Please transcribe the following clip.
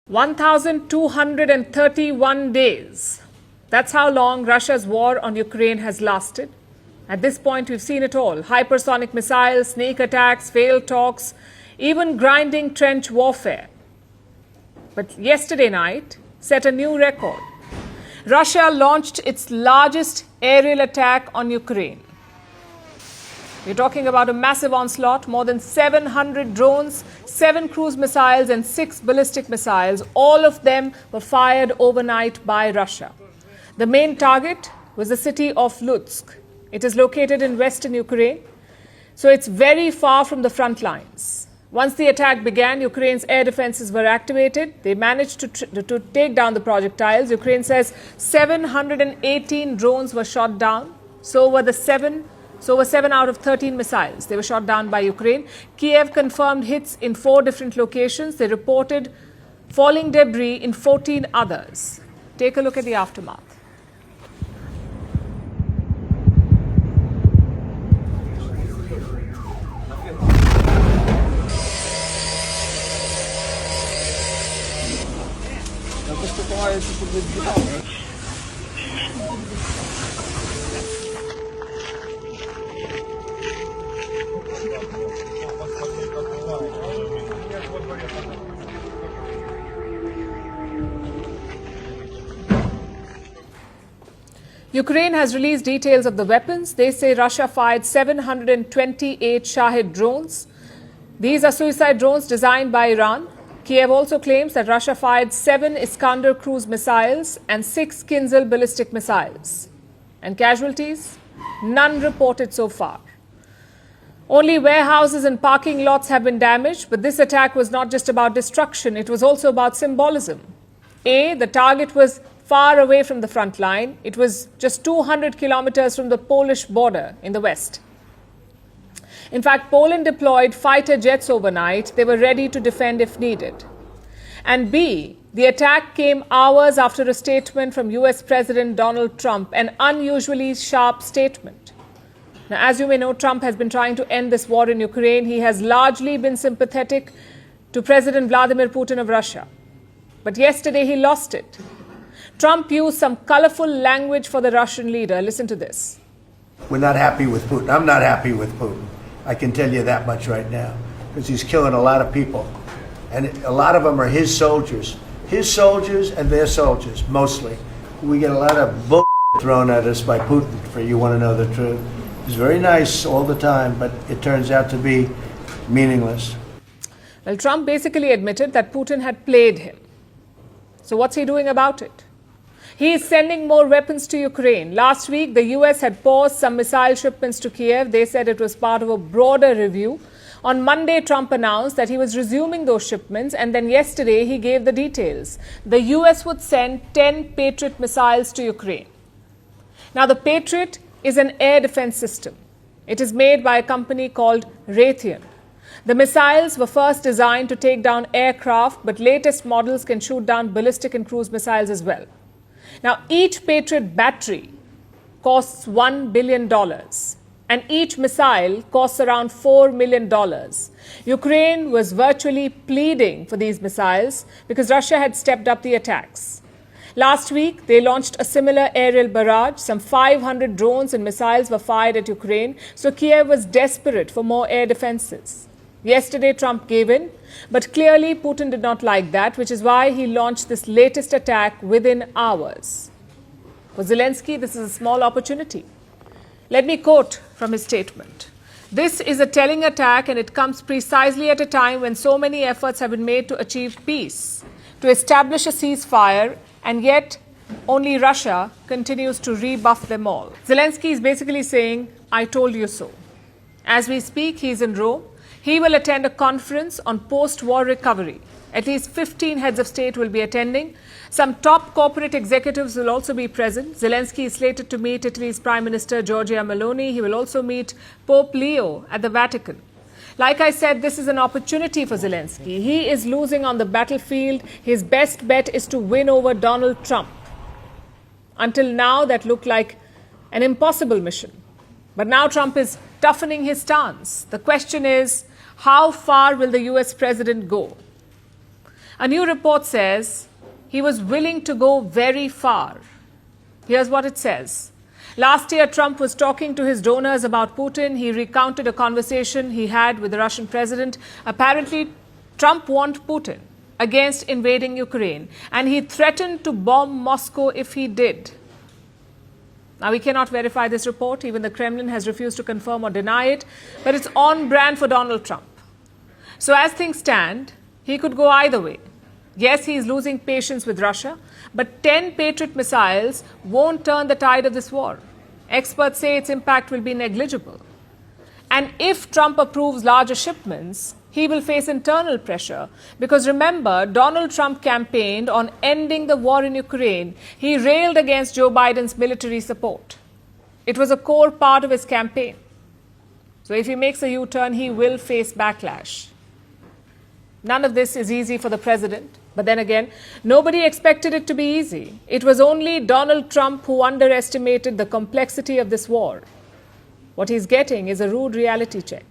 1,231 days. That's how long Russia's war on Ukraine has lasted. At this point, we've seen it all. Hypersonic missiles, sneak attacks, failed talks, even grinding trench warfare. But yesterday night set a new record. Russia launched its largest aerial attack on Ukraine. We're talking about a massive onslaught, more than 700 drones, 7 cruise missiles and 6 ballistic missiles. All of them were fired overnight by Russia. The main target was the city of Lutsk. It is located in western Ukraine, so it's very far from the front lines. Once the attack began, Ukraine's air defenses were activated. They managed to take down the projectiles. Ukraine says 718 drones were shot down. So were 7 out of 13 missiles. They were shot down by Ukraine. Kiev confirmed hits in 4 different locations. They reported falling debris in 14 others. Take a look at the aftermath. Ukraine has released details of the weapons. They say Russia fired 728 Shahed drones. These are suicide drones designed by Iran. Kiev also claims that Russia fired 7 Iskander cruise missiles and 6 Kinzhal ballistic missiles. And casualties? None reported so far. Only warehouses and parking lots have been damaged, but this attack was not just about destruction, it was also about symbolism. The target was far away from the front line. It was just 200 kilometers from the Polish border in the west. In fact, Poland deployed fighter jets overnight. They were ready to defend if needed. And B, the attack came hours after a statement from US President Donald Trump, an unusually sharp statement. Now, as you may know, Trump has been trying to end this war in Ukraine. He has largely been sympathetic to President Vladimir Putin of Russia. But yesterday he lost it. Trump used some colorful language for the Russian leader. Listen to this. We're not happy with Putin. I'm not happy with Putin. I can tell you that much right now, because he's killing a lot of people. And a lot of them are his soldiers and their soldiers, mostly. We get a lot of bull thrown at us by Putin, for you want to know the truth. He's very nice all the time, but it turns out to be meaningless. Well, Trump basically admitted that Putin had played him. So what's he doing about it? He is sending more weapons to Ukraine. Last week, the US had paused some missile shipments to Kiev. They said it was part of a broader review. On Monday, Trump announced that he was resuming those shipments, and then yesterday he gave the details. The US would send 10 Patriot missiles to Ukraine. Now, the Patriot is an air defense system. It is made by a company called Raytheon. The missiles were first designed to take down aircraft, but latest models can shoot down ballistic and cruise missiles as well. Now, each Patriot battery costs $1 billion, and each missile costs around $4 million. Ukraine was virtually pleading for these missiles because Russia had stepped up the attacks. Last week, they launched a similar aerial barrage. Some 500 drones and missiles were fired at Ukraine, so Kiev was desperate for more air defenses. Yesterday, Trump gave in, but clearly Putin did not like that, which is why he launched this latest attack within hours. For Zelensky, this is a small opportunity. Let me quote from his statement. This is a telling attack, and it comes precisely at a time when so many efforts have been made to achieve peace, to establish a ceasefire, and yet only Russia continues to rebuff them all. Zelensky is basically saying, I told you so. As we speak, he is in Rome. He will attend a conference on post-war recovery. At least 15 heads of state will be attending. Some top corporate executives will also be present. Zelensky is slated to meet Italy's Prime Minister Giorgia Meloni. He will also meet Pope Leo at the Vatican. Like I said, this is an opportunity for Zelensky. He is losing on the battlefield. His best bet is to win over Donald Trump. Until now, that looked like an impossible mission. But now Trump is toughening his stance. The question is, how far will the US president go? A new report says he was willing to go very far. Here's what it says. Last year, Trump was talking to his donors about Putin. He recounted a conversation he had with the Russian president. Apparently, Trump warned Putin against invading Ukraine, and he threatened to bomb Moscow if he did. Now, we cannot verify this report. Even the Kremlin has refused to confirm or deny it, but it's on brand for Donald Trump. So as things stand, he could go either way. Yes, he is losing patience with Russia, but 10 Patriot missiles won't turn the tide of this war. Experts say its impact will be negligible. And if Trump approves larger shipments, he will face internal pressure. Because remember, Donald Trump campaigned on ending the war in Ukraine. He railed against Joe Biden's military support. It was a core part of his campaign. So if he makes a U-turn, he will face backlash. None of this is easy for the president. But then again, nobody expected it to be easy. It was only Donald Trump who underestimated the complexity of this war. What he's getting is a rude reality check.